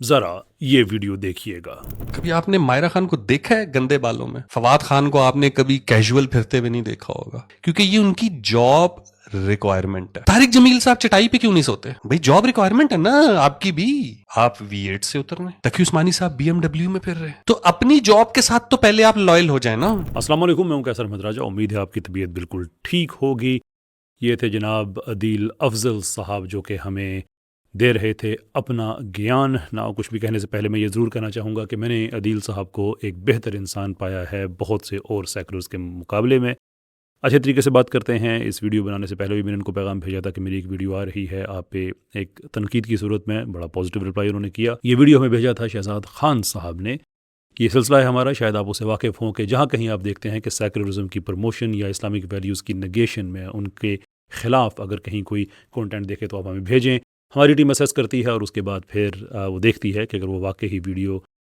ذرا یہ ویڈیو دیکھیے گا۔ کبھی آپ نے مائرہ خان کو دیکھا ہے گندے بالوں میں؟ فواد خان کو آپ نے کبھی کیجول پھرتے ہوئے نہیں دیکھا ہوگا، کیونکہ یہ ان کی جاب ریکوائرمنٹ ہے۔ طارق جمیل صاحب چٹائی پہ کیوں نہیں سوتے بھائی؟ جاب ریکوائرمنٹ ہے نا آپ کی بھی۔ آپ V8 سے اتر رہے ہیں، تقی عثمانی صاحب BMW میں پھر رہے ہیں، تو اپنی جاب کے ساتھ تو پہلے آپ لائل ہو جائیں نا۔ السلام علیکم، میں ہوں کیسر احمد راجہ، امید ہے آپ کی طبیعت بالکل ٹھیک ہوگی۔ یہ تھے جناب عدیل افضل صاحب جو کہ ہمیں دے رہے تھے اپنا گیان۔ نہ کچھ بھی کہنے سے پہلے میں یہ ضرور کہنا چاہوں گا کہ میں نے عدیل صاحب کو ایک بہتر انسان پایا ہے بہت سے اور سیکولرز کے مقابلے میں۔ اچھے طریقے سے بات کرتے ہیں۔ اس ویڈیو بنانے سے پہلے بھی میں نے ان کو پیغام بھیجا تھا کہ میری ایک ویڈیو آ رہی ہے آپ پہ، ایک تنقید کی صورت میں بڑا پازیٹیو رپلائی انہوں نے کیا۔ یہ ویڈیو ہمیں بھیجا تھا شہزاد خان صاحب نے۔ یہ سلسلہ ہے ہمارا، شاید آپ اسے واقف ہوں کہ جہاں کہیں آپ دیکھتے ہیں کہ سیکولرزم کی پروموشن یا اسلامک ویلیوز کی نگیشن میں ان کے خلاف اگر کہیں کوئی کنٹینٹ دیکھے تو آپ ہمیں بھیجیں۔ ہماری ٹیم اسیس کرتی ہے اور اس کے بعد پھر وہ دیکھتی ہے کہ اگر وہ واقعی ویڈیو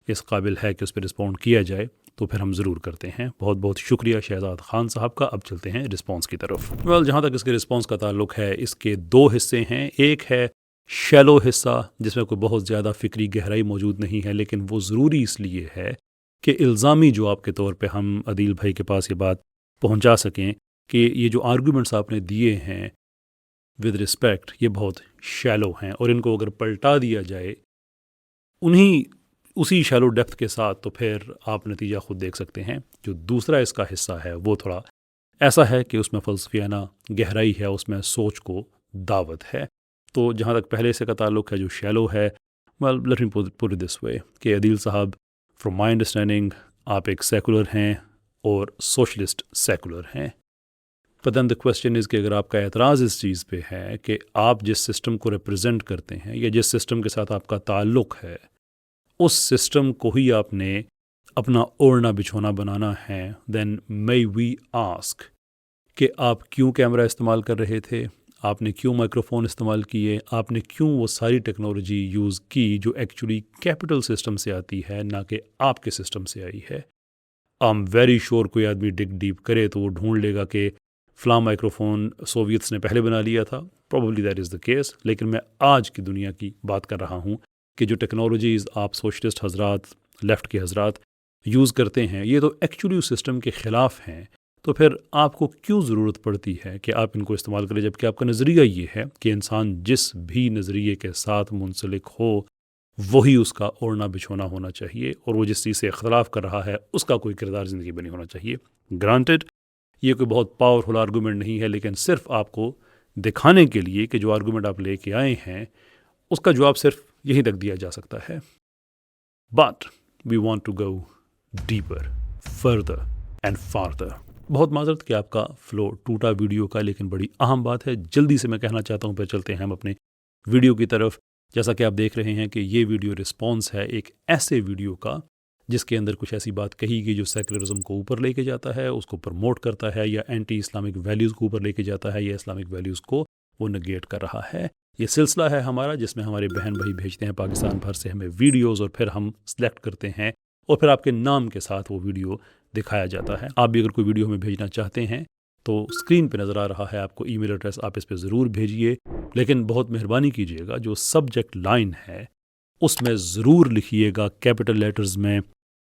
اس قابل ہے کہ اس پہ رسپونڈ کیا جائے تو پھر ہم ضرور کرتے ہیں۔ بہت بہت شکریہ شہزاد خان صاحب کا۔ اب چلتے ہیں رسپانس کی طرف۔ جہاں تک اس کے رسپانس کا تعلق ہے، اس کے دو حصے ہیں۔ ایک ہے شیلو حصہ جس میں کوئی بہت زیادہ فکری گہرائی موجود نہیں ہے، لیکن وہ ضروری اس لیے ہے کہ الزامی جواب کے طور پہ ہم عدیل بھائی کے پاس یہ بات پہنچا سکیں کہ یہ جو آرگومنٹس آپ نے دیے ہیں ود رسپیکٹ، یہ بہت شیلو ہیں، اور ان کو اگر پلٹا دیا جائے اسی شیلو ڈیپتھ کے ساتھ تو پھر آپ نتیجہ خود دیکھ سکتے ہیں۔ جو دوسرا اس کا حصہ ہے وہ تھوڑا ایسا ہے کہ اس میں فلسفیانہ گہرائی ہے، اس میں سوچ کو دعوت ہے۔ تو جہاں تک پہلے سے کا تعلق ہے جو شیلو ہے، let me put it this way کہ عدیل صاحب فرام مائی انڈرسٹینڈنگ آپ ایک سیکولر ہیں اور سوشلسٹ سیکولر ہیں۔ But then the question is کہ اگر آپ کا اعتراض اس چیز پہ ہے کہ آپ جس سسٹم کو ریپرزینٹ کرتے ہیں یا جس سسٹم کے ساتھ آپ کا تعلق ہے، اس سسٹم کو ہی آپ نے اپنا اوڑھنا بچھونا بنانا ہے، then may we ask کہ آپ کیوں کیمرہ استعمال کر رہے تھے، آپ نے کیوں مائکروفون استعمال کیے، آپ نے کیوں وہ ساری ٹیکنالوجی یوز کی جو ایکچولی کیپٹل سسٹم سے آتی ہے نہ کہ آپ کے سسٹم سے آئی ہے۔ I'm very sure کوئی آدمی ڈگ ڈیپ کرے تو وہ ڈھونڈ لے گا کہ فلاں مائکروفون سوویتس نے پہلے بنا لیا تھا، probably that is the case، لیکن میں آج کی دنیا کی بات کر رہا ہوں کہ جو ٹیکنالوجیز آپ سوشلسٹ حضرات، لیفٹ کے حضرات یوز کرتے ہیں، یہ تو ایکچولی اس سسٹم کے خلاف ہیں۔ تو پھر آپ کو کیوں ضرورت پڑتی ہے کہ آپ ان کو استعمال کریں، جبکہ آپ کا نظریہ یہ ہے کہ انسان جس بھی نظریے کے ساتھ منسلک ہو وہی اس کا اوڑھنا بچھونا ہونا چاہیے، اور وہ جس چیز سے اختلاف کر رہا ہے اس کا کوئی کردار زندگی میں نہیں ہونا چاہیے۔ گرانٹڈ یہ کوئی بہت پاورفل آرگومنٹ نہیں ہے، لیکن صرف آپ کو دکھانے کے لیے کہ جو آرگومنٹ آپ لے کے آئے ہیں اس کا جواب صرف یہیں تک دیا جا سکتا ہے۔ But we want to go deeper, further and farther. بہت معذرت کہ آپ کا فلو ٹوٹا ویڈیو کا، لیکن بڑی اہم بات ہے، جلدی سے میں کہنا چاہتا ہوں، پھر چلتے ہیں ہم اپنے ویڈیو کی طرف۔ جیسا کہ آپ دیکھ رہے ہیں کہ یہ ویڈیو رسپانس ہے ایک ایسے ویڈیو کا جس کے اندر کچھ ایسی بات کہی گئی جو سیکولرزم کو اوپر لے کے جاتا ہے، اس کو پروموٹ کرتا ہے، یا اینٹی اسلامک ویلیوز کو اوپر لے کے جاتا ہے، یا اسلامک ویلیوز کو وہ نگیٹ کر رہا ہے۔ یہ سلسلہ ہے ہمارا جس میں ہمارے بہن بھائی بھیجتے ہیں پاکستان بھر سے ہمیں ویڈیوز، اور پھر ہم سلیکٹ کرتے ہیں اور پھر آپ کے نام کے ساتھ وہ ویڈیو دکھایا جاتا ہے۔ آپ بھی اگر کوئی ویڈیو ہمیں بھیجنا چاہتے ہیں تو اسکرین پہ نظر آ رہا ہے آپ کو ای میل ایڈریس، آپ اس پہ ضرور بھیجیے، لیکن بہت مہربانی کیجیے گا جو سبجیکٹ لائن ہے اس میں ضرور لکھیے گا کیپٹل لیٹرز میں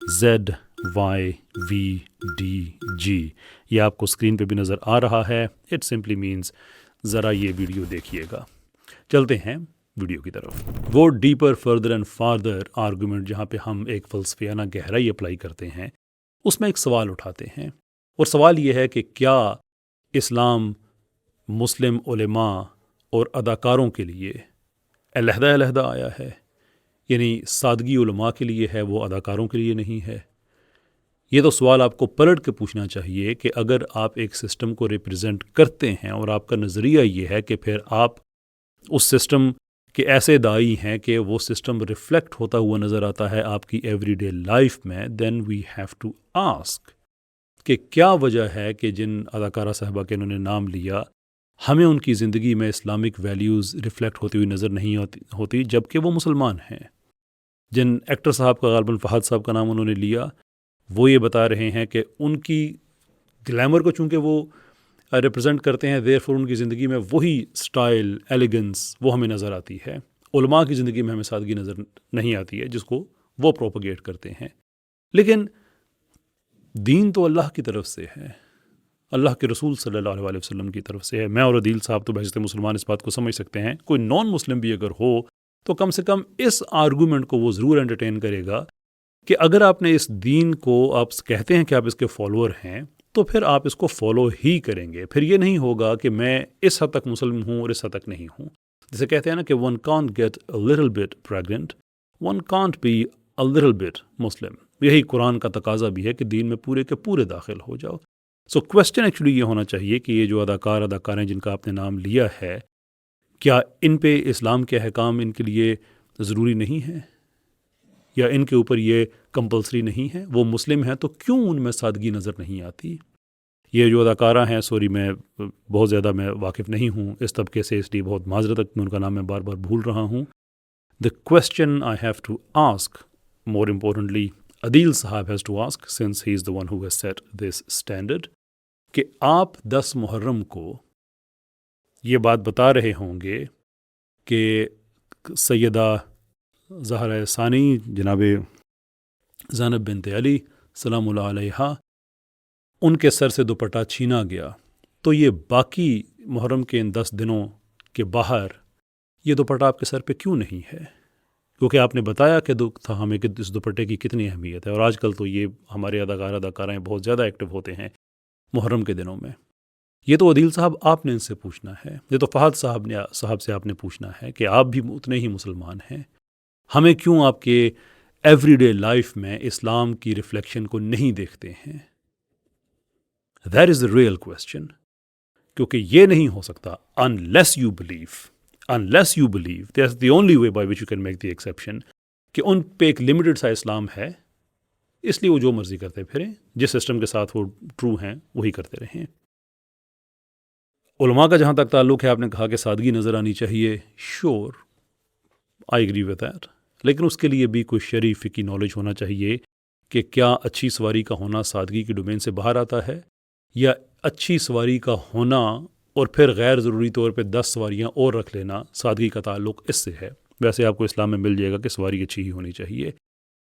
ZYVDG۔ یہ آپ کو اسکرین پہ بھی نظر آ رہا ہے۔ اٹ سمپلی مینز ذرا یہ ویڈیو دیکھیے گا۔ چلتے ہیں ویڈیو کی طرف۔ وہ deeper, further and farther argument جہاں پہ ہم ایک فلسفیانہ گہرائی اپلائی کرتے ہیں، اس میں ایک سوال اٹھاتے ہیں، اور سوال یہ ہے کہ کیا اسلام مسلم علماء اور اداکاروں کے لیے علیحدہ علیحدہ آیا ہے؟ یعنی سادگی علماء کے لیے ہے، وہ اداکاروں کے لیے نہیں ہے؟ یہ تو سوال آپ کو پلٹ کے پوچھنا چاہیے کہ اگر آپ ایک سسٹم کو ریپرزینٹ کرتے ہیں اور آپ کا نظریہ یہ ہے کہ پھر آپ اس سسٹم کے ایسے داعی ہیں کہ وہ سسٹم ریفلیکٹ ہوتا ہوا نظر آتا ہے آپ کی ایوری ڈے لائف میں، دین وی ہیو ٹو آسک کہ کیا وجہ ہے کہ جن اداکارہ صاحبہ کے انہوں نے نام لیا، ہمیں ان کی زندگی میں اسلامک ویلیوز ریفلیکٹ ہوتی ہوئی نظر نہیں ہوتی جبکہ وہ مسلمان ہیں۔ جن ایکٹر صاحب کا، غالباً فہد صاحب کا نام انہوں نے لیا، وہ یہ بتا رہے ہیں کہ ان کی گلیمر کو چونکہ وہ ریپرزینٹ کرتے ہیں، دیر فور ان کی زندگی میں وہی سٹائل، ایلیگنس وہ ہمیں نظر آتی ہے، علماء کی زندگی میں ہمیں سادگی نظر نہیں آتی ہے جس کو وہ پروپیگیٹ کرتے ہیں. لیکن دین تو اللہ کی طرف سے ہے، اللہ کے رسول صلی اللہ علیہ وسلم کی طرف سے ہے. میں اور عدیل صاحب تو بحیثیت مسلمان اس بات کو سمجھ سکتے ہیں. کوئی نان مسلم بھی اگر ہو تو کم سے کم اس آرگومنٹ کو وہ ضرور انٹرٹین کرے گا کہ اگر آپ نے اس دین کو آپ کہتے ہیں کہ آپ اس کے فالوور ہیں تو پھر آپ اس کو فالو ہی کریں گے. پھر یہ نہیں ہوگا کہ میں اس حد تک مسلم ہوں اور اس حد تک نہیں ہوں. جسے کہتے ہیں نا کہ one can't get a little bit pregnant, one can't be a little bit Muslim. یہی قرآن کا تقاضا بھی ہے کہ دین میں پورے کے پورے داخل ہو جاؤ. سو کوشچن ایکچولی یہ ہونا چاہیے کہ یہ جو اداکاریں جن کا آپ نے نام لیا ہے، کیا ان پہ اسلام کے احکام ان کے لیے ضروری نہیں ہیں یا ان کے اوپر یہ کمپلسری نہیں ہے؟ وہ مسلم ہیں تو کیوں ان میں سادگی نظر نہیں آتی؟ یہ جو اداکارہ ہیں، سوری میں بہت زیادہ میں واقف نہیں ہوں اس طبقے سے، اس لیے بہت معذرت ہے کہ ان کا نام میں بار بار بھول رہا ہوں. The question I have to ask, more importantly, Adil Sahab has to ask, since he is the one who has set this standard, کہ آپ 10 محرم کو یہ بات بتا رہے ہوں گے کہ سیدہ زہرہ ثانی جناب زینب بنت علی سلام اللہ علیہا ان کے سر سے دوپٹہ چھینا گیا، تو یہ باقی محرم کے ان 10 دنوں کے باہر یہ دوپٹہ آپ کے سر پہ کیوں نہیں ہے؟ کیونکہ آپ نے بتایا کہ تھا ہمیں کہ اس دوپٹے کی کتنی اہمیت ہے، اور آج کل تو یہ ہمارے اداکاریں بہت زیادہ ایکٹیو ہوتے ہیں محرم کے دنوں میں. یہ تو عدیل صاحب آپ نے ان سے پوچھنا ہے، یہ تو فہد صاحب سے آپ نے پوچھنا ہے کہ آپ بھی اتنے ہی مسلمان ہیں، ہمیں کیوں آپ کے ایوری ڈے لائف میں اسلام کی ریفلیکشن کو نہیں دیکھتے ہیں؟ That is the real question. کیونکہ یہ نہیں ہو سکتا unless you believe that's the only way by which you can make the exception کہ ان پہ ایک لمیٹڈ سا اسلام ہے، اس لیے وہ جو مرضی کرتے پھریں، جس سسٹم کے ساتھ وہ ٹرو ہیں وہی کرتے رہیں. علماء کا جہاں تک تعلق ہے، آپ نے کہا کہ سادگی نظر آنی چاہیے. شور آئی ایگری ود دیٹ، لیکن اس کے لیے بھی کوئی شرعی فقہی نالج ہونا چاہیے کہ کیا اچھی سواری کا ہونا سادگی کی ڈومین سے باہر آتا ہے، یا اچھی سواری کا ہونا اور پھر غیر ضروری طور پہ 10 سواریاں اور رکھ لینا سادگی کا تعلق اس سے ہے. ویسے آپ کو اسلام میں مل جائے گا کہ سواری اچھی ہی ہونی چاہیے.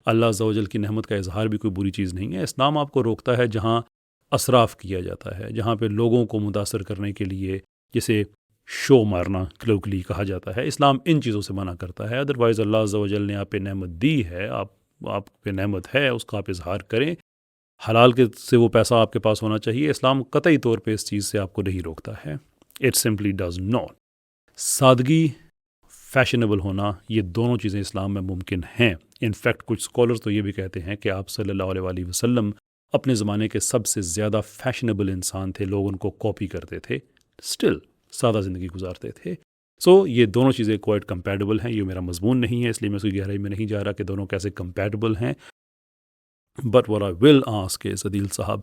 اللہ عز و جل کی نعمت کا اظہار بھی کوئی بری چیز نہیں ہے. اسلام آپ کو روکتا ہے جہاں اسراف کیا جاتا ہے، جہاں پہ لوگوں کو متاثر کرنے کے لیے جسے شو مارنا کلوکلی کہا جاتا ہے، اسلام ان چیزوں سے منع کرتا ہے. ادروائز اللہ عز و جل نے آپ پہ نعمت دی ہے، آپ پہ نعمت ہے، اس کا آپ اظہار کریں. حلال کے سے وہ پیسہ آپ کے پاس ہونا چاہیے. اسلام قطعی طور پہ اس چیز سے آپ کو نہیں روکتا ہے. It simply does not. سادگی، فیشنیبل ہونا، یہ دونوں چیزیں اسلام میں ممکن ہیں. انفیکٹ کچھ اسکالرز تو یہ بھی کہتے ہیں کہ آپ صلی اللہ علیہ وسلم اپنے زمانے کے سب سے زیادہ فیشنیبل انسان تھے، لوگ ان کو کاپی کرتے تھے، اسٹل سادہ زندگی گزارتے تھے. سو یہ دونوں چیزیں کوائٹ کمپیٹیبل ہیں. یہ میرا مضمون نہیں ہے، اس لیے میں اس کی گہرائی میں نہیں جا رہا کہ دونوں کیسے کمپیٹیبل ہیں. But what I will ask is عدیل صاحب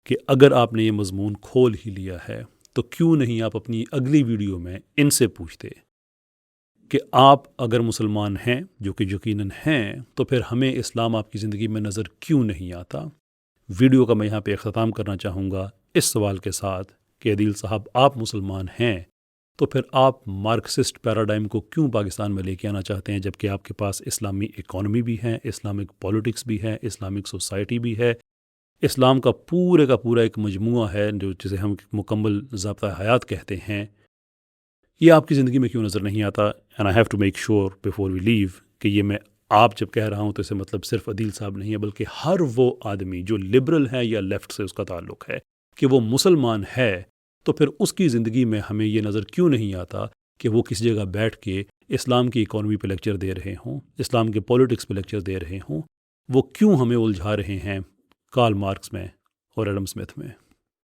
کہ اگر آپ نے یہ مضمون کھول ہی لیا ہے تو کیوں نہیں آپ اپنی اگلی ویڈیو میں ان سے پوچھتے کہ آپ اگر مسلمان ہیں، جو کہ یقیناً ہیں، تو پھر ہمیں اسلام آپ کی زندگی میں نظر کیوں نہیں آتا؟ ویڈیو کا میں یہاں پہ اختتام کرنا چاہوں گا اس سوال کے ساتھ کہ عدیل صاحب آپ مسلمان ہیں تو پھر آپ مارکسسٹ پیراڈائم کو کیوں پاکستان میں لے کے آنا چاہتے ہیں، جبکہ آپ کے پاس اسلامی اکانومی بھی ہے، اسلامک پولیٹکس بھی ہے، اسلامک سوسائٹی بھی ہے، اسلام کا پورا ایک مجموعہ ہے جو جسے ہم مکمل ضابطہ حیات کہتے ہیں. یہ آپ کی زندگی میں کیوں نظر نہیں آتا؟ And I have to make sure before we leave کہ یہ میں آپ جب کہہ رہا ہوں تو اسے مطلب صرف عدیل صاحب نہیں ہے، بلکہ ہر وہ آدمی جو لبرل ہے یا لیفٹ سے اس کا تعلق ہے کہ وہ مسلمان ہے، تو پھر اس کی زندگی میں ہمیں یہ نظر کیوں نہیں آتا کہ وہ کسی جگہ بیٹھ کے اسلام کی اکانومی پہ لیکچر دے رہے ہوں، اسلام کے پولیٹکس پہ لیکچر دے رہے ہوں. وہ کیوں ہمیں الجھا رہے ہیں کارل مارکس میں اور ایڈم اسمتھ میں.